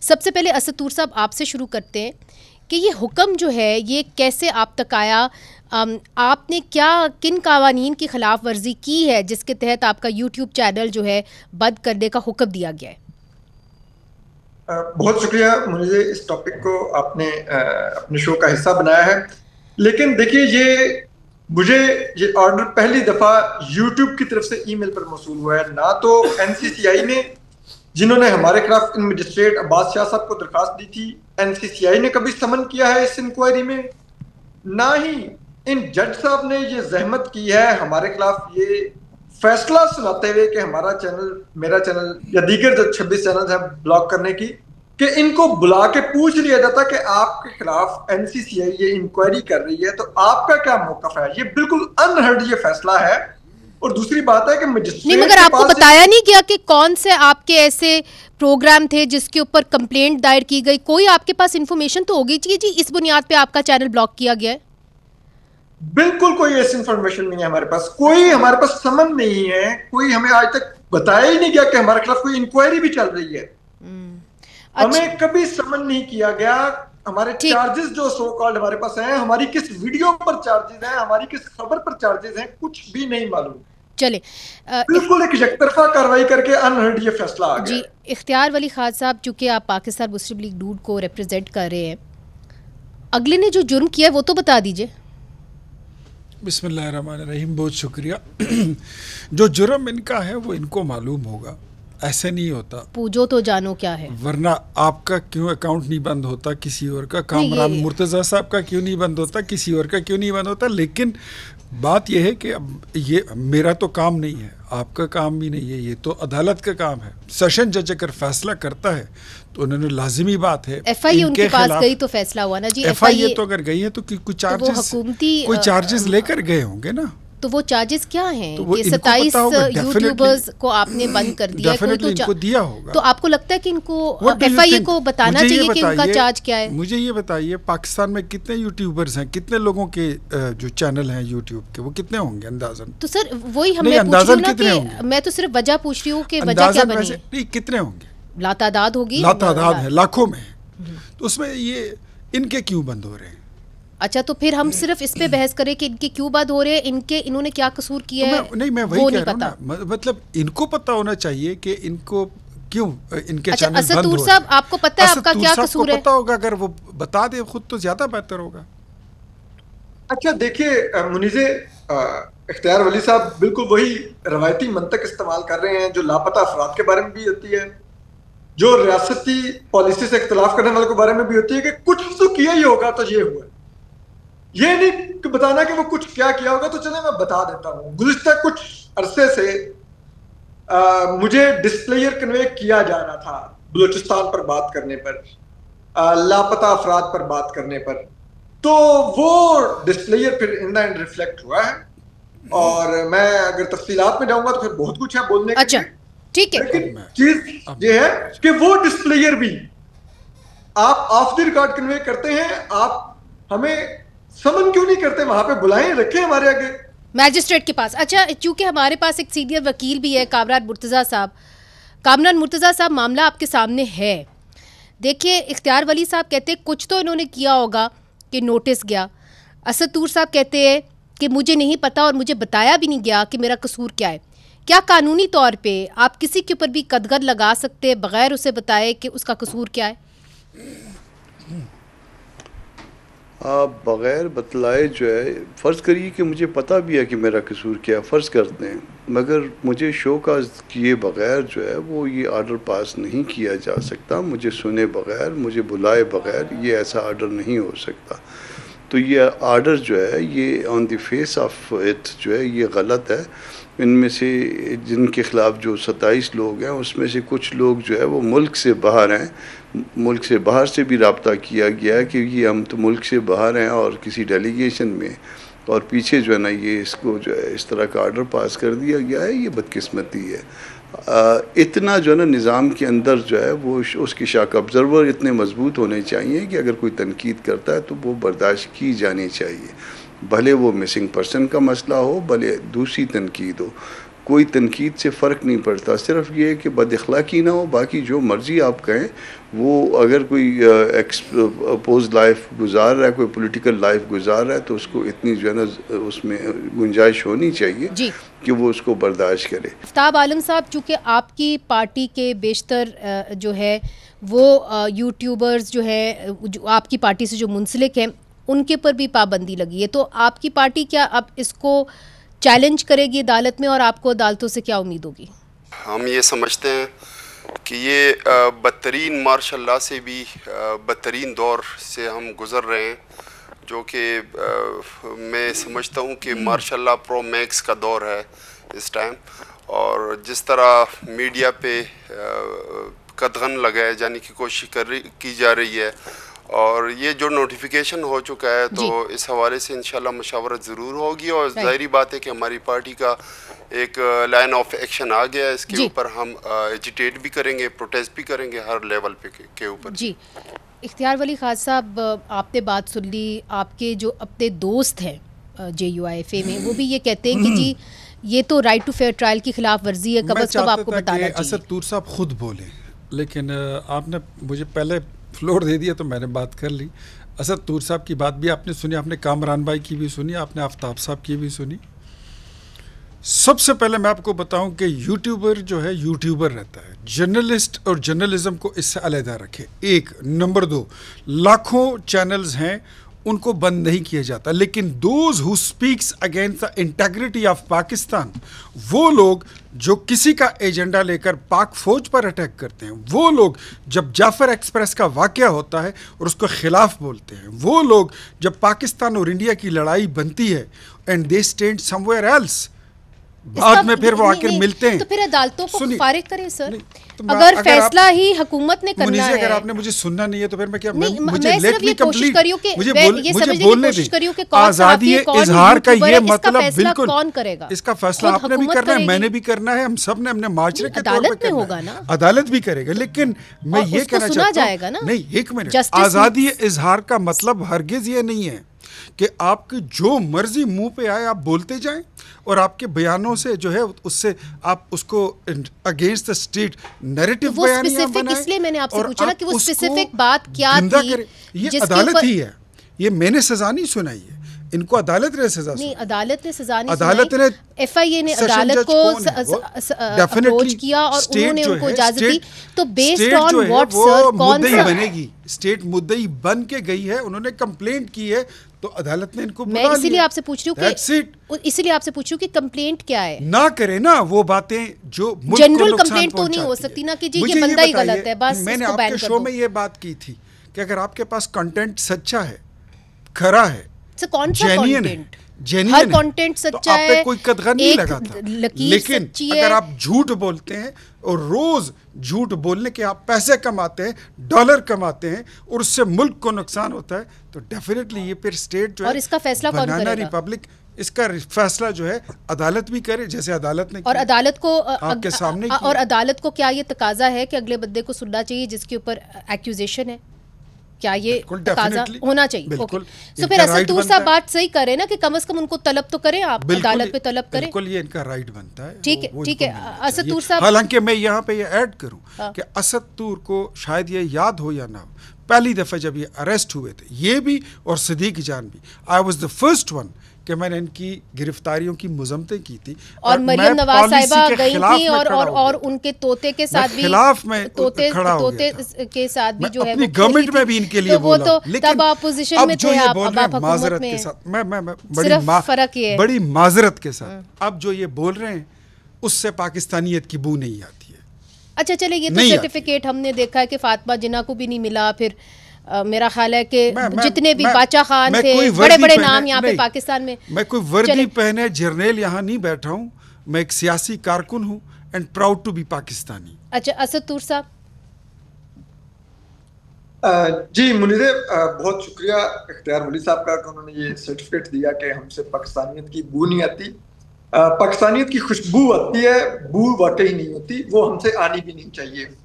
سب سے پہلے اسد طور صاحب آپ سے شروع کرتے ہیں کہ یہ حکم جو ہے یہ کیسے آپ تک آیا؟ آپ نے کیا کن قوانین کی خلاف ورزی کی ہے جس کے تحت آپ کا یوٹیوب چینل جو ہے بند کرنے کا حکم دیا گیا ہے؟ بہت شکریہ مجھے اس ٹاپک کو آپ نے اپنے شو کا حصہ بنایا ہے. لیکن دیکھیے مجھے یہ آرڈر پہلی دفعہ یوٹیوب کی طرف سے ای میل پر موصول ہوا ہے. نہ تو این سی سی آئی نے جنہوں نے ہمارے خلاف ان مجسٹریٹ عباس شاہ صاحب کو درخواست دی تھی, این سی سی آئی نے کبھی سمن کیا ہے اس انکوائری میں, نہ ہی ان جج صاحب نے یہ زحمت کی ہے ہمارے خلاف یہ فیصلہ سناتے ہوئے کہ ہمارا چینل, میرا چینل یا دیگر جو 26 چینل ہیں بلاک کرنے کی, کہ ان کو بلا کے پوچھ لیا جاتا کہ آپ کے خلاف این سی سی آئی یہ انکوائری کر رہی ہے تو آپ کا کیا موقف ہے. یہ بالکل انہرڈ یہ فیصلہ ہے. اور دوسری بات ہے کہ نہیں, مگر آپ کو بتایا نہیں گیا کہ کون سے آپ کے ایسے پروگرام تھے جس کے اوپر کمپلینٹ دائر کی گئی؟ کوئی آپ کے پاس انفارمیشن تو ہوگی جی اس بنیاد پہ آپ کا چینل بلاک کیا گیا ہے؟ بالکل کوئی ایسی انفارمیشن نہیں ہے ہمارے پاس, کوئی ہمارے پاس سمن نہیں ہے, کوئی ہمیں آج تک بتایا ہی نہیں گیا کہ ہمارے خلاف کوئی انکوائری بھی چل رہی ہے. ہمیں کبھی سمن نہیں کیا گیا. ہمارے چارجز جو سو کالڈ ہمارے پاس ہیں, ہماری کس ویڈیو پر چارجز ہیں, ہماری کس خبر پر چارجز ہیں, کچھ بھی نہیں معلوم. چلے بالکل ایک یک طرفہ کاروائی کر کے انہرڈ یہ فیصلہ آ گیا. جی اختیار ولی خان صاحب, چونکہ آپ پاکستان مسلم لیگ نون کو ریپرزینٹ کر رہے ہیں, اگلے نے جو جرم کیا ہے وہ تو بتا دیجئے. بسم اللہ الرحمن الرحیم. بہت شکریہ. جو جرم ان کا ہے وہ ان کو معلوم ہوگا, ایسے نہیں ہوتا. پوجو تو جانو کیا ہے, ورنہ آپ کا کیوں اکاؤنٹ نہیں بند ہوتا کسی اور کا, کامران مرتضیٰ صاحب کا کیوں نہیں بند ہوتا, کسی اور کا کیوں نہیں بند ہوتا. لیکن بات یہ ہے کہ اب یہ میرا تو کام نہیں ہے, آپ کا کام بھی نہیں ہے, یہ تو عدالت کا کام ہے. سیشن جج اگر فیصلہ کرتا ہے تو انہوں نے لازمی بات ہے ایف آئی اے ان کے پاس گئی تو فیصلہ ہوا نا جی. ایف آئی اے تو اگر گئی ہے تو کوئی چارجز لے کر گئے ہوں گے نا. تو وہ چارجز کیا ہیں کہ 27 یوٹیوبرز کو آپ نے بند کر دیا, تو آپ کو لگتا ہے کہ ان کو ایف آئی اے کو بتانا چاہیے کہ ان کا چارج کیا ہے؟ مجھے یہ بتائیے پاکستان میں کتنے یوٹیوبرز ہیں, کتنے لوگوں کے جو چینل ہیں یوٹیوب کے, وہ کتنے ہوں گے اندازاً؟ تو سر وہی ہم نے پوچھ رہی ہوں نا, کہ میں تو صرف وجہ پوچھ رہی ہوں کہ وجہ کیا بنی. نہیں, کتنے ہوں گے؟ لاتعداد ہوگی, لاتعداد ہے, لاکھوں میں. تو اس میں یہ ان کے کیوں بند ہو رہے ہیں؟ اچھا, تو پھر ہم صرف اس پہ بحث کریں کہ ان کے کیوں بند ہو رہے ہیں, انہوں نے کیا قصور کیا ہے؟ نہیں, میں وہی کہہ رہا ہوں نا, مطلب ان کو پتہ ہونا چاہیے کہ ان کو کیوں ان کے چینل بند ہو رہے ہیں. اسد طور صاحب آپ کو پتہ ہے آپ کا کیا قصور ہے؟ پتہ ہوگا, اگر وہ بتا دے خود تو زیادہ بہتر ہوگا. اچھا دیکھیے منیزے, اختیار ولی صاحب بالکل وہی روایتی منطق استعمال کر رہے ہیں جو لاپتہ افراد کے بارے میں بھی ہوتی ہے, جو ریاستی پالیسی سے اختلاف کرنے والے کے بارے میں بھی ہوتی ہے, کہ کچھ تو کیا ہی ہوگا تو یہ ہوا. یہ نہیں کہ بتانا کہ وہ کچھ کیا ہوگا. تو چلیں میں بتا دیتا ہوں. گزشتہ کچھ عرصے سے مجھے ڈسپلیئر کنوے کیا جا رہا تھا بلوچستان پر بات کرنے پر, لاپتہ افراد پر بات کرنے پر. تو وہ ڈسپلیئر پھر ان دا اینڈ ریفلیکٹ ہوا ہے, اور میں اگر تفصیلات میں جاؤں گا تو پھر بہت کچھ ہے بولنے کے لیے. ٹھیک ہے, لیکن چیز یہ ہے کہ وہ ڈسپلیئر بھی آپ آف دی ریکارڈ کنوے کرتے ہیں, آپ ہمیں سمن کیوں نہیں کرتے, وہاں پہ بلائیں, رکھیں ہمارے آگے میجسٹریٹ کے پاس. اچھا, چونکہ ہمارے پاس ایک سینئر وکیل بھی ہے کامران مرتضیٰ صاحب. کامران مرتضیٰ صاحب, معاملہ آپ کے سامنے ہے. دیکھیے اختیار ولی صاحب کہتے ہیں کچھ تو انہوں نے کیا ہوگا کہ نوٹس گیا. اسد طور صاحب کہتے ہیں کہ مجھے نہیں پتا اور مجھے بتایا بھی نہیں گیا کہ میرا قصور کیا ہے. کیا قانونی طور پہ آپ کسی کے اوپر بھی قدغن لگا سکتے بغیر اسے بتائے کہ اس کا قصور کیا ہے؟ آپ بغیر بتلائے جو ہے, فرض کریے کہ مجھے پتہ بھی ہے کہ میرا قصور کیا ہے, فرض کرتے ہیں, مگر مجھے شو کاز کیے بغیر جو ہے وہ یہ آرڈر پاس نہیں کیا جا سکتا. مجھے سنے بغیر, مجھے بلائے بغیر یہ ایسا آرڈر نہیں ہو سکتا. تو یہ آرڈر جو ہے یہ آن دی فیس آف اٹ جو ہے یہ غلط ہے. ان میں سے جن کے خلاف جو 27 لوگ ہیں اس میں سے کچھ لوگ جو ہے وہ ملک سے باہر ہیں. ملک سے باہر سے بھی رابطہ کیا گیا ہے کہ یہ ہم تو ملک سے باہر ہیں اور کسی ڈیلیگیشن میں, اور پیچھے جو ہے نا یہ اس کو جو ہے اس طرح کا آرڈر پاس کر دیا گیا ہے. یہ بدقسمتی ہے. اتنا جو ہے نا نظام کے اندر جو ہے وہ اس کے شاک آبزرور اتنے مضبوط ہونے چاہیے کہ اگر کوئی تنقید کرتا ہے تو وہ برداشت کی جانی چاہیے, بھلے وہ مسنگ پرسن کا مسئلہ ہو, بھلے دوسری تنقید ہو. کوئی تنقید سے فرق نہیں پڑتا. صرف یہ ہے کہ بد اخلاقی نہ ہو, باقی جو مرضی آپ کہیں. وہ اگر کوئی اپوز لائف گزار رہا ہے, کوئی پولیٹیکل لائف گزار رہا ہے, تو اس کو اتنی جو ہے نا اس میں گنجائش ہونی چاہیے کہ وہ اس کو برداشت کرے. آفتاب عالم صاحب, چونکہ آپ کی پارٹی کے بیشتر جو ہے وہ یوٹیوبرز جو ہے جو آپ کی پارٹی سے جو منسلک ہیں, ان کے پر بھی پابندی لگی ہے, تو آپ کی پارٹی کیا اب اس کو چیلنج کرے گی عدالت میں, اور آپ کو عدالتوں سے کیا امید ہوگی؟ ہم یہ سمجھتے ہیں کہ یہ بدترین ماشاء اللہ سے بھی بدترین دور سے ہم گزر رہے ہیں, جو کہ میں سمجھتا ہوں کہ ماشاء اللہ پرو میکس کا دور ہے اس ٹائم. اور جس طرح میڈیا پہ قدغن لگائے جانے کی کوشش کی جا رہی ہے, اور یہ جو نوٹیفیکیشن ہو چکا ہے, تو اس حوالے سے انشاءاللہ مشاورت ضرور ہوگی. اور ظاہری بات ہے کہ ہماری پارٹی کا ایک لائن آف ایکشن آ گیا ہے, اس کے اوپر ہم ایجیٹیٹ بھی کریں گے, پروٹیسٹ بھی کریں گے ہر لیول پہ کے اوپر. جی اختیار ولی خان صاحب, آپ نے بات سن لی. آپ کے جو اپنے دوست ہیں JUIFA میں, وہ بھی یہ کہتے ہیں کہ جی یہ تو رائٹ ٹو فیئر ٹرائل کی خلاف ورزی ہے, کم از کم آپ کو بتانا چاہیے. اسد طور صاحب خود بولیں, لیکن آپ نے مجھے پہلے فلور دے دیا تو میں نے بات کر لی. اسد طور صاحب کی بات بھی آپ نے سنی, آپ نے کامران بھائی کی بھی سنی, آپ نے آفتاب صاحب کی بھی سنی. سب سے پہلے میں آپ کو بتاؤں کہ یوٹیوبر جو ہے یوٹیوبر رہتا ہے, جرنلسٹ اور جرنلزم کو اس سے علیحدہ رکھے. ایک نمبر 2, لاکھوں چینلز ہیں, ان کو بند نہیں کیا جاتا, لیکن those who speaks against the integrity of Pakistan, وہ لوگ جو کسی کا ایجنڈا لے کر پاک فوج پر اٹیک کرتے ہیں, وہ لوگ جب جعفر ایکسپریس کا واقعہ ہوتا ہے اور اس کو خلاف بولتے ہیں, وہ لوگ جب پاکستان اور انڈیا کی لڑائی بنتی ہے and they stand somewhere else, بعد میں پھر وہ آ کر ملتے ہیں. تو پھر عدالتوں کو فارغ کریں سر, اگر فیصلہ ہی حکومت نے کرنا ہے. اگر آپ نے مجھے سننا نہیں ہے تو پھر میں کیا, میں صرف یہ کوشش کری ہوں کہ یہ سمجھنے کی کوشش کری ہوں کہ آزادی اظہار کا یہ مطلب بالکل کون کرے گا, اس کا فیصلہ آپ نے بھی کرنا ہے, میں نے بھی کرنا ہے, ہم سب نے, ہم نے معاشرے کے طور پہ کرنا ہے, عدالت بھی کرے گا. لیکن میں یہ کہنا چاہتا ہوں, نہیں ایک منٹ, آزادی اظہار کا مطلب ہرگز یہ نہیں ہے کہ آپ کی جو مرضی منہ پہ آئے آپ بولتے جائیں, اور آپ کے بیانوں سے جو ہے اس سے آپ اس کو اگینسٹ دا اسٹیٹ نیریٹو بیانیاں بنائیں. اس لیے میں نے آپ سے پوچھا کہ وہ اسپیسیفک بات کیا تھی. یہ عدالت ہی ہے, یہ میں نے سزا نہیں سنائی ہے, ان کو عدالت نے سزا سنائی. نہیں, عدالت نے سزا نہیں عدالت نے, FIA نے عدالت کو اپروچ کیا اور انہوں نے ان کو اجازت دی. تو بیسڈ آن واٹ سر, کون سا بنے گی اسٹیٹ مدعی بن کے گئی ہے, انہوں نے کمپلینٹ کی ہے, تو عدالت نے ان کو بلا لیا. میں اسی لیے آپ سے پوچھ رہی ہوں کہ کمپلینٹ کیا ہے. نہ کرے نا وہ باتیں جو جنرل کمپلینٹ تو نہیں ہو سکتی نا کہ جی یہ بندہ ہی غلط ہے, بس میں نے آپ کے شو میں یہ بات کی تھی کہ اگر آپ کے پاس کنٹینٹ سچا ہے, کھرا ہے, کون سا کنٹینٹ, ہر کنٹینٹ سچا ہے, تو آپ پہ کوئی قدغن نہیں لگاتا. لیکن اگر آپ جھوٹ بولتے ہیں اور روز جھوٹ بولنے کے آپ پیسے کماتے ہیں, ڈالر کماتے ہیں, اور اس سے ملک کو نقصان ہوتا ہے, تو ڈیفینیٹلی یہ پھر اسٹیٹ جو ہے, اور اس کا فیصلہ کون کرے گا؟ ریپبلک, اس کا فیصلہ جو ہے عدالت بھی کرے, جیسے عدالت نے اور عدالت کو آپ کے سامنے, اور عدالت کو کیا یہ تقاضا ہے کہ اگلے بندے کو سننا چاہیے جس کے اوپر ایکوزیشن ہے؟ کیا یہ تقاضا ہونا چاہیے؟ تو پھر اسد طور صاحب بات صحیح کریں نا کہ کم از کم ان کو طلب تو کریں, آپ عدالت پہ طلب کریں. بالکل, یہ ان کا رائٹ بنتا ہے. ٹھیک ہے اسد طور صاحب. حالانکہ میں یہاں پہ یہ ایڈ کروں کہ اسد طور کو شاید یہ یاد ہو یا نہ ہو, پہلی دفعہ جب یہ اریسٹ ہوئے تھے, یہ بھی اور صدیق جان بھی, I was the first one کہ میں نے ان کی گرفتاریوں کی مذمتیں کی تھی, اور مریم نواز صاحبہ گئی تھی اور ان کے طوطے کے ساتھ بھی, خلاف میں طوطے کے ساتھ بھی جو ہے اپنی گورنمنٹ میں بھی ان کے لیے بولا, لیکن تب اپوزیشن میں تھے, آپ معذرت کے ساتھ, میں فرق یہ ہے, بڑی معذرت کے ساتھ, اب جو یہ بول رہے ہیں اس سے پاکستانیت کی بو نہیں آتی ہے. اچھا چلے, یہ تو سرٹیفکیٹ ہم نے دیکھا ہے کہ فاطمہ جناح کو بھی نہیں ملا, پھر میرا خیال ہے کہ جتنے بھی باچا خان تھے, بڑے بڑے نام یہاں پہ پاکستان میں کوئی وردی پہنے جرنیل یہاں نہیں بیٹھا ہوں, میں ایک سیاسی کارکن ہوں and proud to be Pakistani. اچھا اسد طور صاحب. جی منیر, بہت شکریہ اختیار ولی صاحب کا کہ انہوں نے یہ سرٹیفکیٹ دیا کہ ہم سے پاکستانیت کی بو نہیں آتی. پاکستانیت کی خوشبو آتی ہے, بو واقعی نہیں ہوتی, وہ ہم سے آنی بھی نہیں چاہیے.